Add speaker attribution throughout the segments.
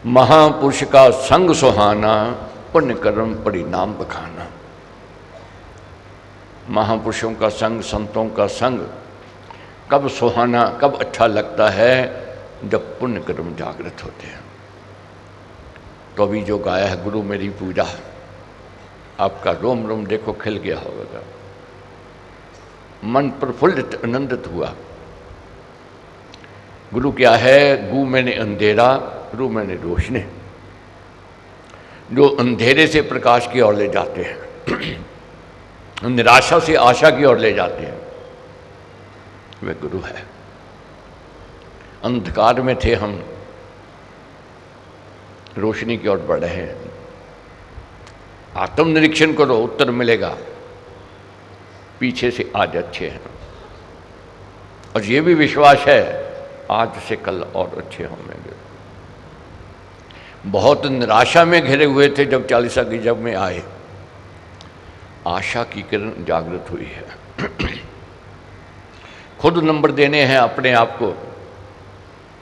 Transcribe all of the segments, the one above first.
Speaker 1: महापुरुष का संग सुहाना, पुण्य कर्म परिणाम बखाना। महापुरुषों का संग, संतों का संग कब सुहाना, कब अच्छा लगता है? जब पुण्य कर्म जागृत होते हैं। तो अभी जो गाया है गुरु मेरी पूजा, आपका रोम रोम देखो खिल गया होगा, मन प्रफुल्लित आनंदित हुआ। गुरु क्या है? गु मैंने अंधेरा, रू मैंने रोशनी, जो अंधेरे से प्रकाश की ओर ले जाते हैं, निराशा से आशा की ओर ले जाते हैं, वे गुरु है। अंधकार में थे हम, रोशनी की ओर बढ़ रहे हैं। आत्मनिरीक्षण करो, उत्तर मिलेगा। पीछे से आज अच्छे हैं, और ये भी विश्वास है आज से कल और अच्छे होंगे। बहुत निराशा में घिरे हुए थे जब चालीसा की जब में आए, आशा की किरण जागृत हुई है। खुद नंबर देने हैं अपने आप को,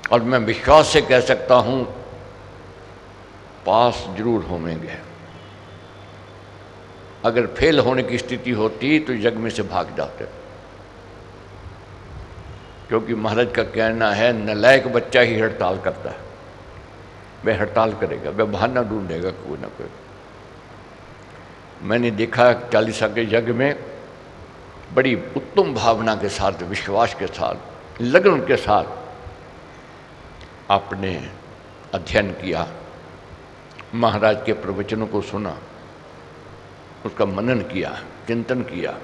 Speaker 1: और मैं विश्वास से कह सकता हूं पास जरूर होंगे। अगर फेल होने की स्थिति होती तो जग में से भाग जाते, क्योंकि महाराज का कहना है नालायक बच्चा ही हड़ताल करता है। वह हड़ताल करेगा, वह बहाना ढूंढेगा कोई ना कोई। मैंने देखा चालीसा के यज्ञ में बड़ी उत्तम भावना के साथ, विश्वास के साथ, लगन के साथ आपने अध्ययन किया, महाराज के प्रवचनों को सुना, उसका मनन किया, चिंतन किया,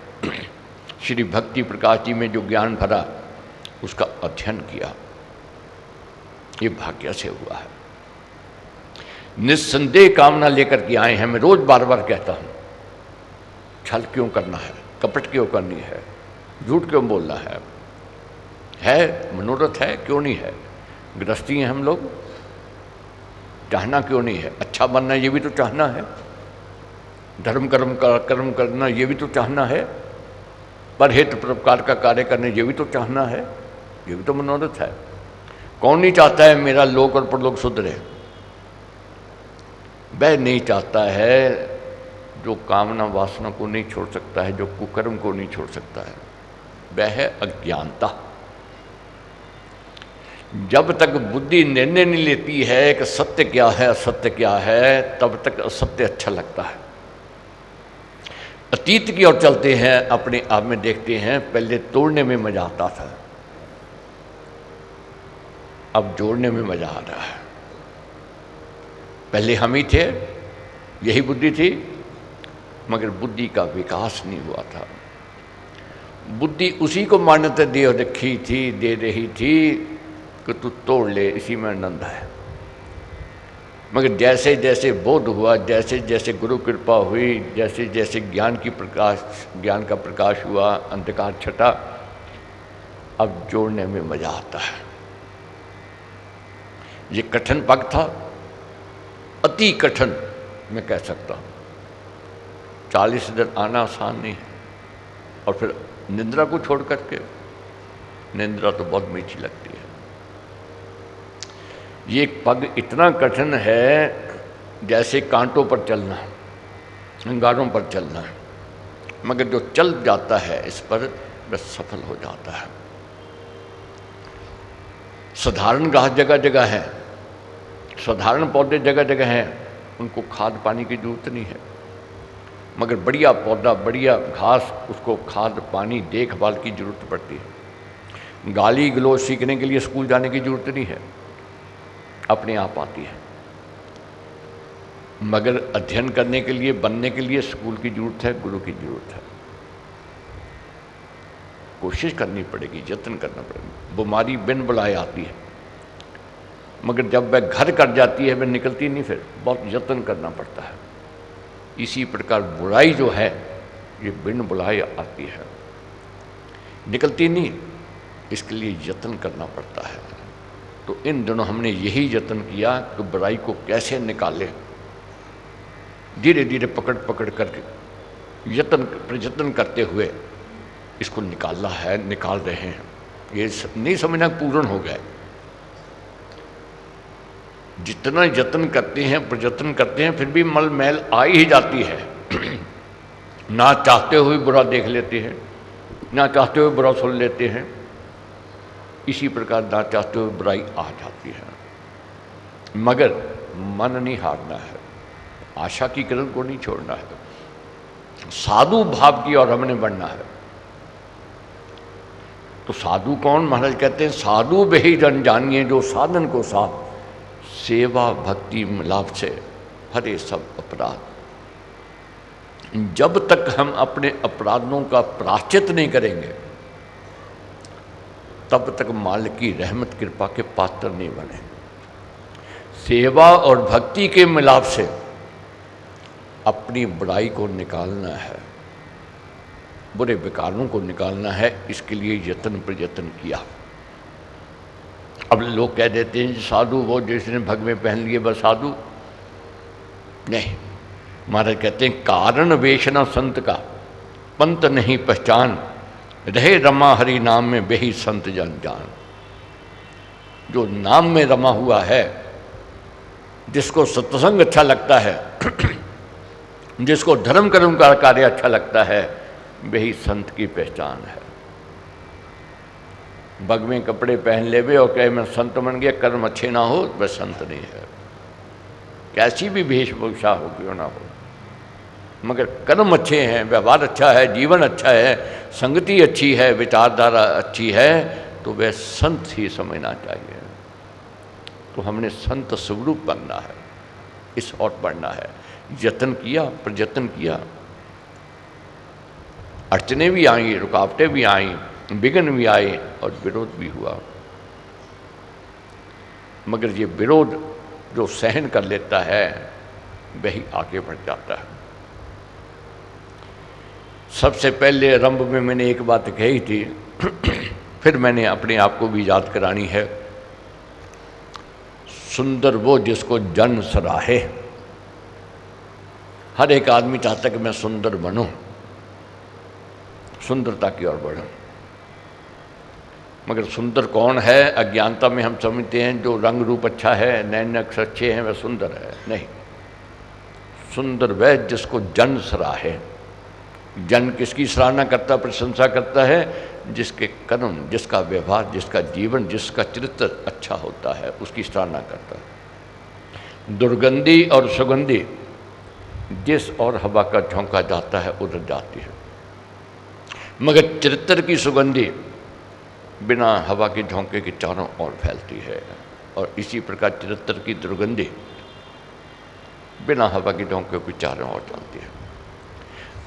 Speaker 1: श्री भक्ति प्रकाश जी में जो ज्ञान भरा उसका अध्ययन किया। ये भाग्य से हुआ है। निस्संदेह कामना लेकर के आए हैं। मैं रोज बार बार कहता हूं, छल क्यों करना है, कपट क्यों करनी है, झूठ क्यों बोलना है मनोरथ है क्यों नहीं है, गृहस्थी हैं हम लोग, चाहना क्यों नहीं है, अच्छा बनना ये भी तो चाहना है, धर्म कर्म करना ये भी तो चाहना है, परहित परोपकार का कार्य करने ये भी तो चाहना है, ये भी तो मनोरथ है। कौन नहीं चाहता है मेरा लोक और परलोक सुधरे? वह नहीं चाहता है जो कामना वासना को नहीं छोड़ सकता है, जो कुकर्म को नहीं छोड़ सकता है, वह है अज्ञानता। जब तक बुद्धि निर्णय नहीं लेती है कि सत्य क्या है असत्य क्या है, तब तक असत्य अच्छा लगता है। अतीत की ओर चलते हैं, अपने आप में देखते हैं, पहले तोड़ने में मजा आता था, अब जोड़ने में मजा आ रहा है। पहले हम ही थे, यही बुद्धि थी, मगर बुद्धि का विकास नहीं हुआ था। बुद्धि उसी को मान्यता दे रही थी कि तू तोड़ ले, इसी में आनंद है। मगर जैसे जैसे बोध हुआ, जैसे जैसे गुरु कृपा हुई, जैसे जैसे ज्ञान का प्रकाश हुआ, अंधकार छटा, अब जोड़ने में मजा आता है। ये कठिन पग था, अति कठिन मैं कह सकता हूँ। 40 दिन आना आसान नहीं है, और फिर निंद्रा को छोड़ करके, निंद्रा तो बहुत मीठी लगती है। ये पग इतना कठिन है जैसे कांटों पर चलना, अंगारों पर चलना, मगर जो चल जाता है इस पर वह सफल हो जाता है। साधारण घास जगह जगह है, साधारण पौधे जगह जगह हैं, उनको खाद पानी की जरूरत नहीं है, मगर बढ़िया पौधा, बढ़िया घास, उसको खाद पानी देखभाल की जरूरत पड़ती है। गाली गलौज सीखने के लिए स्कूल जाने की जरूरत नहीं है, अपने आप आती है। मगर अध्ययन करने के लिए, बनने के लिए स्कूल की जरूरत है, गुरु की जरूरत है। कोशिश करनी पड़ेगी, यत्न करना पड़ेगा। बीमारी बिन बुलाए आती है, मगर जब वह घर कर जाती है वह निकलती नहीं, फिर बहुत यत्न करना पड़ता है। इसी प्रकार बुराई जो है ये बिन बुलाए आती है, निकलती नहीं, इसके लिए यत्न करना पड़ता है। तो इन दिनों हमने यही यत्न किया कि बुराई को कैसे निकालें, धीरे धीरे पकड़ पकड़ करके प्रयत्न करते हुए इसको निकालना है, निकाल रहे हैं। ये नहीं समझना पूर्ण हो गए, जितना यत्न करते हैं, प्रयत्न करते हैं, फिर भी मल मैल आ ही जाती है। ना चाहते हुए बुरा देख लेते हैं, ना चाहते हुए बुरा सुन लेते हैं। इसी प्रकार ना चाहते हुए बुराई आ जाती है, मगर मन नहीं हारना है, आशा की किरण को नहीं छोड़ना है, साधु भाव की ओर हमने बढ़ना है। तो साधु कौन? महाराज कहते हैं साधु बेही जन जानिए, जो साधन को साथ सेवा भक्ति मिलाप से हरे सब अपराध। जब तक हम अपने अपराधों का प्रायश्चित नहीं करेंगे, तब तक मालिक की रहमत कृपा के पात्र नहीं बने। सेवा और भक्ति के मिलाप से अपनी बुराई को निकालना है, बुरे विकारों को निकालना है। इसके लिए यत्न प्रयत्न किया। अब लोग कह देते हैं साधु वो जिसने भग में पहन लिए बस साधु नहीं। महाराज कहते हैं कारण वेशना संत का पंत नहीं पहचान, रहे रमा हरि नाम में बेही संत जन जान। जो नाम में रमा हुआ है, जिसको सत्संग अच्छा लगता है, जिसको धर्म कर्म का कार्य अच्छा लगता है, वही संत की पहचान है। बग में कपड़े पहन लेवे और कहे मैं संत बन गया, कर्म अच्छे ना हो वह संत नहीं है। कैसी भी वेशभूषा हो क्यों ना हो, मगर कर्म अच्छे हैं, व्यवहार अच्छा है, जीवन अच्छा है, संगति अच्छी है, विचारधारा अच्छी है, तो वह संत ही समझना चाहिए। तो हमने संत स्वरूप बनना है, इस ओर बढ़ना है। यत्न किया, प्रयत्न किया, अड़चने भी आई, रुकावटें भी आई, विघ्न भी आए और विरोध भी हुआ, मगर ये विरोध जो सहन कर लेता है वही आगे बढ़ जाता है। सबसे पहले आरंभ में मैंने एक बात कही थी, फिर मैंने अपने आप को भी याद करानी है। सुंदर वो जिसको जन सराहे। हर एक आदमी चाहता कि मैं सुंदर बनूं, सुंदरता की ओर बढ़ूं, मगर सुंदर कौन है? अज्ञानता में हम समझते हैं जो रंग रूप अच्छा है, नैन नक्श अच्छे हैं, वह सुंदर है। नहीं, सुंदर वह जिसको जन सराहे। जन किसकी सराहना करता, प्रशंसा करता है? जिसके कर्म, जिसका व्यवहार, जिसका जीवन, जिसका चरित्र अच्छा होता है, उसकी सराहना करता है। दुर्गंधी और सुगंधी जिस और हवा का झोंका जाता है उधर जाती है, मगर चरित्र की सुगंधी बिना हवा के झोंके के चारों ओर फैलती है। और इसी प्रकार चरित्र की दुर्गंधी बिना हवा के झोंके के चारों ओर चलती है।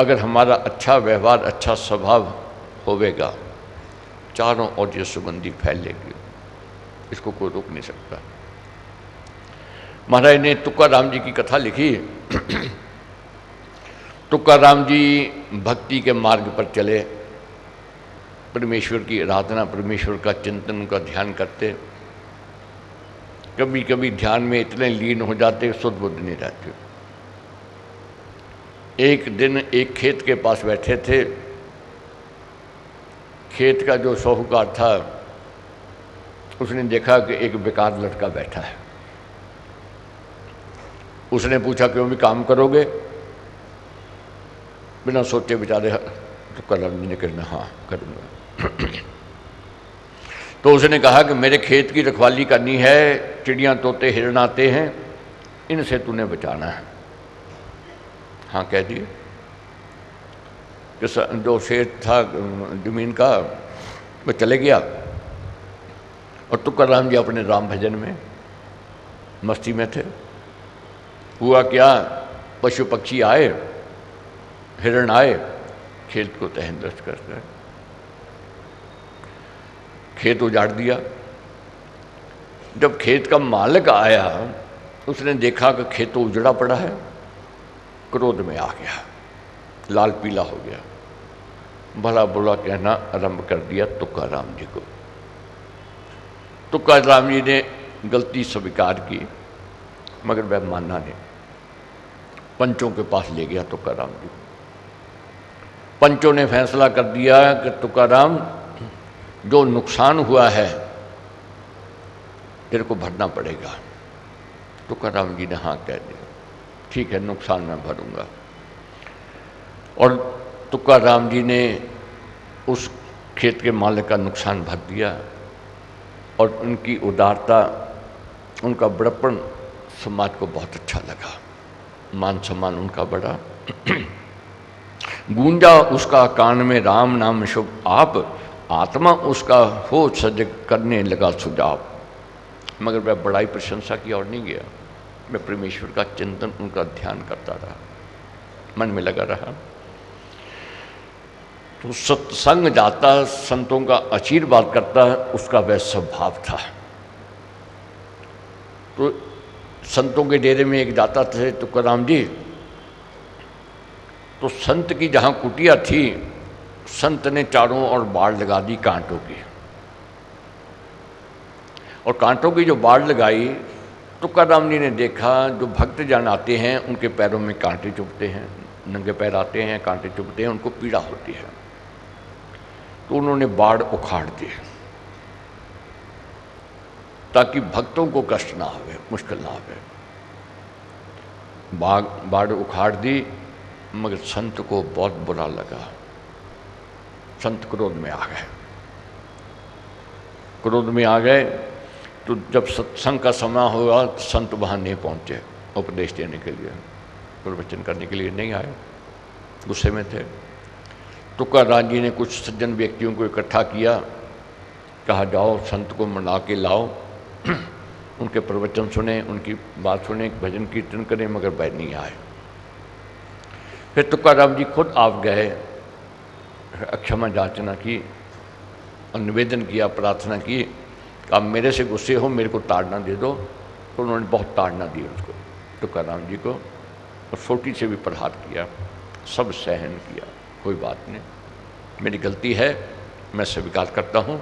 Speaker 1: अगर हमारा अच्छा व्यवहार, अच्छा स्वभाव होवेगा, चारों ओर ये सुगंधी फैलेगी, इसको कोई रोक नहीं सकता। महाराज ने तुकाराम जी की कथा लिखी। तुकाराम जी भक्ति के मार्ग पर चले, परमेश्वर की आराधना, परमेश्वर का चिंतन, का ध्यान करते। कभी कभी ध्यान में इतने लीन हो जाते सुध बुद्ध नहीं रहते। एक दिन एक खेत के पास बैठे थे। खेत का जो साहूकार था उसने देखा कि एक बेकार लड़का बैठा है। उसने पूछा क्यों भी काम करोगे? बिना सोचे बेचारे तो कलम नहीं करना, हाँ करूँगा। तो उसने कहा कि मेरे खेत की रखवाली करनी है, चिड़ियाँ तोते हिरण आते हैं, इनसे तूने बचाना है। हाँ कह दिए। कि जो शेर था जमीन का वो चले गया और तुकाराम जी अपने राम भजन में मस्ती में थे। हुआ क्या, पशु पक्षी आए, हिरण आए, खेत को तहस-नहस कर गए, खेत उजाड़ दिया। जब खेत का मालिक आया उसने देखा कि खेत तो उजड़ा पड़ा है, क्रोध में आ गया, लाल पीला हो गया, भला बुरा कहना आरंभ कर दिया तुकाराम जी को। तुकाराम जी ने गलती स्वीकार की, मगर वह माना नहीं। पंचों के पास ले गया तुकाराम जी। पंचों ने फैसला कर दिया कि तुकाराम जो नुकसान हुआ है तेरे को भरना पड़ेगा। तुकाराम जी ने हाँ कह दिया, ठीक है नुकसान मैं भरूंगा। और तुकाराम जी ने उस खेत के मालिक का नुकसान भर दिया। और उनकी उदारता, उनका बड़प्पन समाज को बहुत अच्छा लगा, मान सम्मान उनका बढ़ा। गूंजा उसका कान में राम नाम शुभ आप, आत्मा उसका हो सजग करने लगा सुजाब। मगर वह बड़ाई प्रशंसा की ओर नहीं गया, मैं परमेश्वर का चिंतन, उनका ध्यान करता रहा, मन में लगा रहा। तो सत्संग जाता, संतों का आशीर्वाद करता, उसका वह स्वभाव था। तो संतों के डेरे में एक जाता थे तुकाराम जी, तो संत की जहाँ कुटिया थी, संत ने चारों ओर बाड़ लगा दी कांटों की। और कांटों की जो बाड़ लगाई, तुकाराम जी ने देखा जो भक्त जन आते हैं उनके पैरों में कांटे चुभते हैं, नंगे पैर आते हैं, कांटे चुभते हैं, उनको पीड़ा होती है। तो उन्होंने बाड़ उखाड़ दी ताकि भक्तों को कष्ट ना आवे, मुश्किल ना आवे। बाड़ उखाड़ दी, मगर संत को बहुत बुरा लगा। संत क्रोध में आ गए। क्रोध में आ गए तो जब सत्संग का समय हुआ, संत वहाँ नहीं पहुँचे उपदेश देने के लिए, प्रवचन करने के लिए नहीं आए, गुस्से में थे। तुकाराम जी ने कुछ सज्जन व्यक्तियों को इकट्ठा किया, कहा जाओ संत को मना के लाओ, उनके प्रवचन सुने, उनकी बात सुने, भजन कीर्तन करें, मगर वह नहीं आए। फिर तुकाराम जी खुद आप गए, क्षमा याचना की और निवेदन किया, प्रार्थना की, आप मेरे से गुस्से हो, मेरे को ताड़ना दे दो। तो उन्होंने बहुत ताड़ना दी उसको, तुकाराम जी को, और सोटी से भी प्रहार किया, सब सहन किया, कोई बात नहीं, मेरी गलती है, मैं स्वीकार करता हूँ,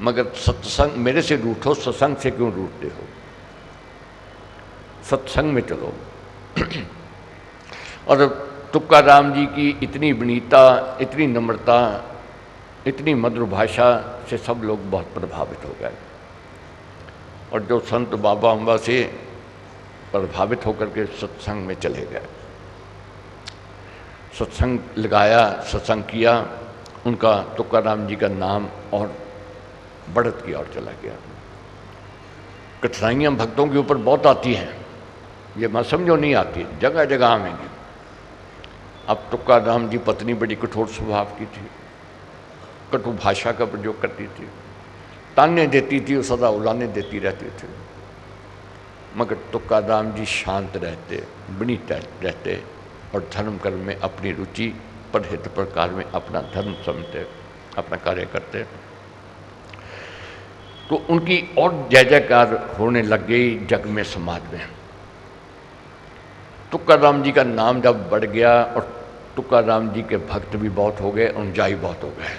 Speaker 1: मगर सत्संग मेरे से रूठो, सत्संग से क्यों रूठते हो, सत्संग में चलो। और तुकाराम जी की इतनी विनीता, इतनी नम्रता, इतनी मधुर भाषा से सब लोग बहुत प्रभावित हो गए। और जो संत बाबा अम्बा से प्रभावित होकर के सत्संग में चले गए, सत्संग लगाया, सत्संग किया, उनका तुकाराम जी का नाम और बढ़त की ओर चला गया। कठिनाइयाँ भक्तों के ऊपर बहुत आती हैं, ये मत समझो नहीं आती, जगह जगह आएंगी। अब तुकाराम जी पत्नी बड़ी कठोर स्वभाव की थी, कटु भाषा का प्रयोग करती थी, ताने देती थी और सदा उलाने देती रहती थी। मगर तुकाराम जी शांत रहते, विनीत रहते और धर्म कर्म में अपनी रुचि, परहित प्रकार में अपना धर्म समझते, अपना कार्य करते। तो उनकी और जय जयकार होने लग गई जग में, समाज में। तुकाराम जी का नाम जब बढ़ गया और तुकाराम जी के भक्त भी बहुत हो गए, अनुयायी बहुत हो गए।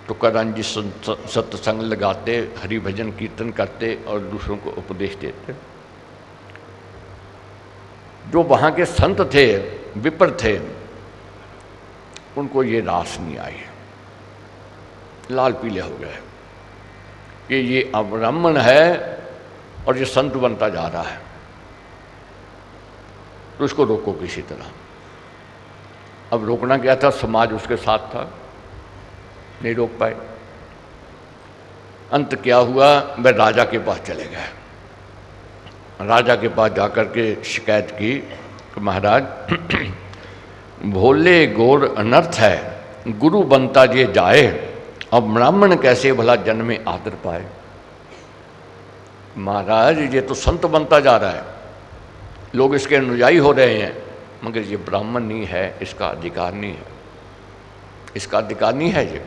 Speaker 1: तुकाराम जी सत्संग लगाते, हरि भजन कीर्तन करते और दूसरों को उपदेश देते। जो वहाँ के संत थे, विप्र थे, उनको ये रास नहीं आई, लाल पीले हो गए कि ये अब्राह्मण है और ये संत बनता जा रहा है, तो इसको रोको किसी तरह। अब रोकना क्या था, समाज उसके साथ था, नहीं रोक पाए। अंत क्या हुआ, वह राजा के पास चले गए। राजा के पास जाकर के शिकायत की कि महाराज भोले गोर अनर्थ है, गुरु बनता जे जाए, अब ब्राह्मण कैसे भला जन्म में आदर पाए। महाराज ये तो संत बनता जा रहा है, लोग इसके अनुयायी हो रहे हैं, मगर ये ब्राह्मण नहीं है, इसका अधिकार नहीं है, इसका अधिकार नहीं है। ये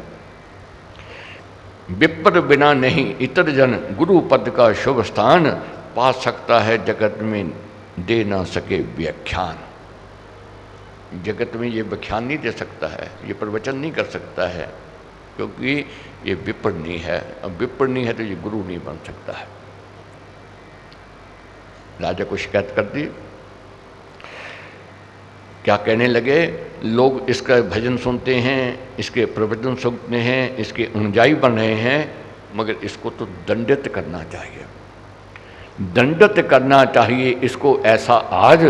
Speaker 1: विप्र बिना नहीं इतर जन, गुरु पद का शुभ स्थान, पा सकता है जगत में दे ना सके व्याख्यान। जगत में ये व्याख्यान नहीं दे सकता है, ये प्रवचन नहीं कर सकता है, क्योंकि ये विप्र नहीं है। अब विप्र नहीं है तो ये गुरु नहीं बन सकता है। राजा को शिकायत कर दी। क्या कहने लगे, लोग इसका भजन सुनते हैं, इसके प्रवचन सुनते हैं, इसके अनुयायी बन रहे हैं, मगर इसको तो दंडित करना चाहिए। दंडत करना चाहिए इसको ऐसा आज,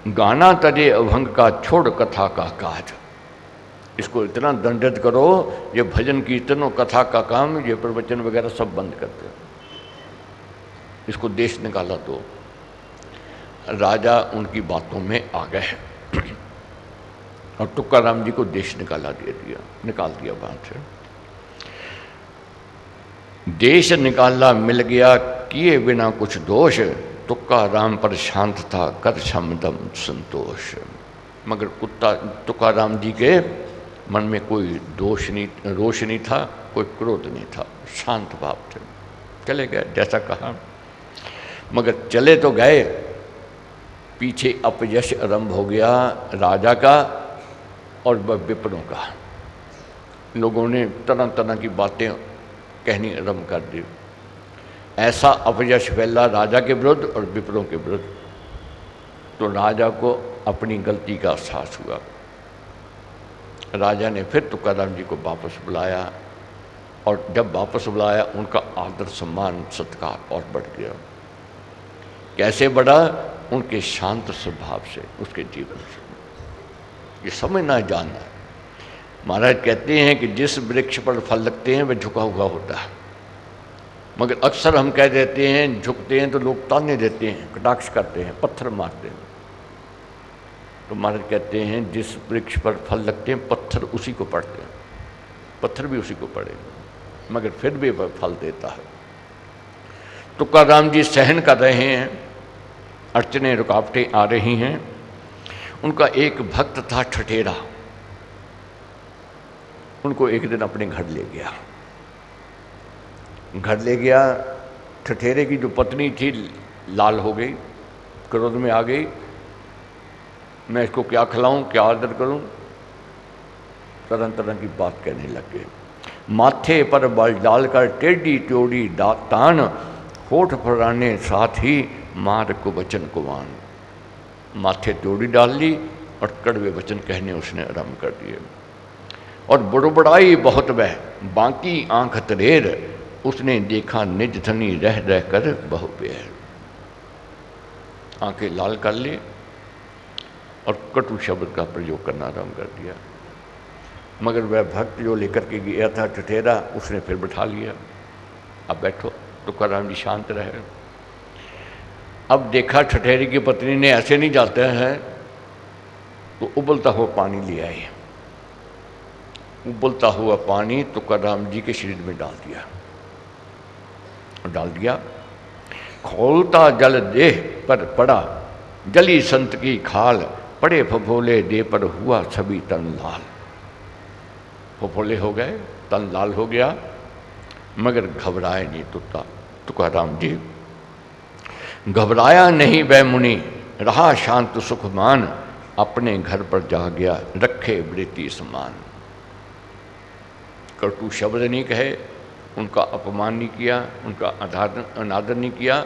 Speaker 1: गाना तजे अभंग का छोड़ कथा का काज। इसको इतना दंडित करो, ये भजन कीर्तन और कथा का काम, ये प्रवचन वगैरह सब बंद कर दो, इसको देश निकाला। तो राजा उनकी बातों में आ गए और तुकाराम जी को देश निकाल दिया वहां से। देश निकाला मिल गया किए बिना कुछ दोष, तुकाराम पर शांत था कर शमदम संतोष। मगर तुकाराम जी के मन में कोई रोष नहीं था, कोई क्रोध नहीं था, शांत भाव थे। चले गए जैसा कहा, मगर चले तो गए, पीछे अपयश आरंभ हो गया राजा का और विप्रों का। लोगों ने तरह तरह की बातें कहनी आरंभ कर दी। ऐसा अपयश फैला राजा के विरुद्ध और विप्रों के विरुद्ध, तो राजा को अपनी गलती का एहसास हुआ। राजा ने फिर तुकाराम जी को वापस बुलाया, और जब वापस बुलाया उनका आदर सम्मान सत्कार और बढ़ गया। कैसे बढ़ा? उनके शांत स्वभाव से, उसके जीवन से। ये समझना है, जानना है। महाराज कहते हैं कि जिस वृक्ष पर फल लगते हैं वह झुका हुआ होता है, मगर अक्सर हम कह देते हैं, झुकते हैं तो लोग ताने देते हैं, कटाक्ष करते हैं, पत्थर मारते हैं। तो महाराज कहते हैं जिस वृक्ष पर फल लगते हैं पत्थर उसी को पड़ते हैं, पत्थर भी उसी को पड़ेगा, मगर फिर भी वह फल देता है। तुकाराम जी सहन कर रहे हैं, अड़चने रुकावटें आ रही हैं। उनका एक भक्त था ठठेरा, उनको एक दिन अपने घर ले गया। ठठेरे की जो पत्नी थी लाल हो गई, क्रोध में आ गई, मैं इसको क्या खिलाऊं, क्या आदर करूं, तरह तरह की बात कहने लग गए। माथे पर बल डालकर टेढ़ी टोड़ी तान, होठ फराने साथ ही मार को वचन कुवान। माथे टोड़ी डाल ली और कड़वे वचन कहने उसने आरंभ कर दिए। और बुड़बुड़ाई बहुत वह बाकी आंख तरेर, उसने देखा निज धनी रह रह कर बहु बेर। आंखें लाल कर ली और कटु शब्द का प्रयोग करना आरंभ कर दिया। मगर वह भक्त जो लेकर के गया था ठठेरा, उसने फिर बिठा लिया। अब बैठो। तुकाराम जी शांत रहे। अब देखा ठठेरी की पत्नी ने ऐसे नहीं जाते हैं, तो उबलता हुआ पानी ले आई। उबलता हुआ पानी तुकाराम जी के शरीर में डाल दिया। खोलता जल देह पर पड़ा, जली संत की खाल, पड़े फफोले दे पर हुआ सभी तन लाल। फफोले हो गए, तन लाल हो गया, मगर घबराए नहीं तुकाराम जी। घबराया नहीं वह मुनि, रहा शांत सुखमान, अपने घर पर जा गया रखे वृत्ति समान। कटु शब्द नहीं कहे, उनका अपमान नहीं किया, उनका अनादर नहीं किया,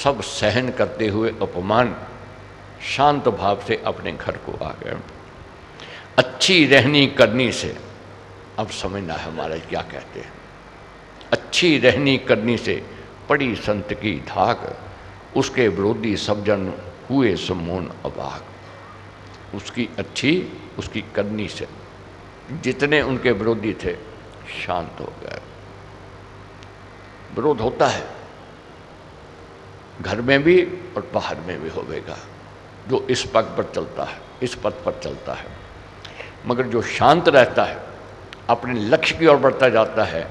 Speaker 1: सब सहन करते हुए अपमान शांत भाव से अपने घर को आ गए। अच्छी रहनी करनी से, अब समझना है हमारा क्या कहते हैं। अच्छी रहनी करनी से पड़ी संत की धाक, उसके विरोधी सब जन हुए सम्मोहन अबाक। उसकी करनी से जितने उनके विरोधी थे शांत हो गए। विरोध होता है, घर में भी और बाहर में भी होगा, जो इस पथ पर चलता है, इस पथ पर चलता है। मगर जो शांत रहता है, अपने लक्ष्य की ओर बढ़ता जाता है,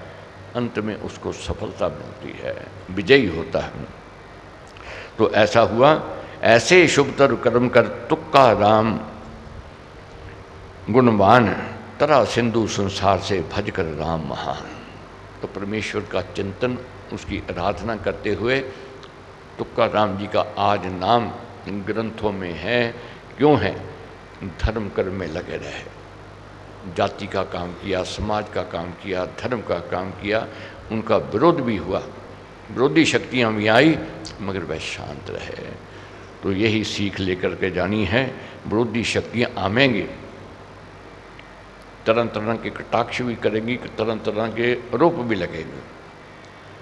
Speaker 1: अंत में उसको सफलता मिलती है, विजयी होता है। तो ऐसा हुआ। ऐसे शुभतर कर्म कर तुकाराम गुणवान, तरा सिंधु संसार से भज कर राम महान। तो परमेश्वर का चिंतन, उसकी आराधना करते हुए तुकाराम जी का आज नाम ग्रंथों में है। क्यों है? धर्म कर्म में लगे रहे, जाति का काम किया, समाज का काम किया, धर्म का काम किया। उनका विरोध भी हुआ, विरोधी शक्तियाँ भी आई, मगर वह शांत रहे। तो यही सीख लेकर के जानी है। विरोधी शक्तियाँ आवेंगी, तरह तरह के कटाक्ष भी करेंगी, तरह तरह के आरोप भी लगेंगे,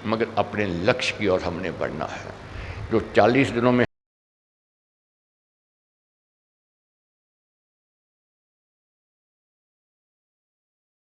Speaker 1: मगर अपने लक्ष्य की ओर हमने बढ़ना है। जो 40 दिनों में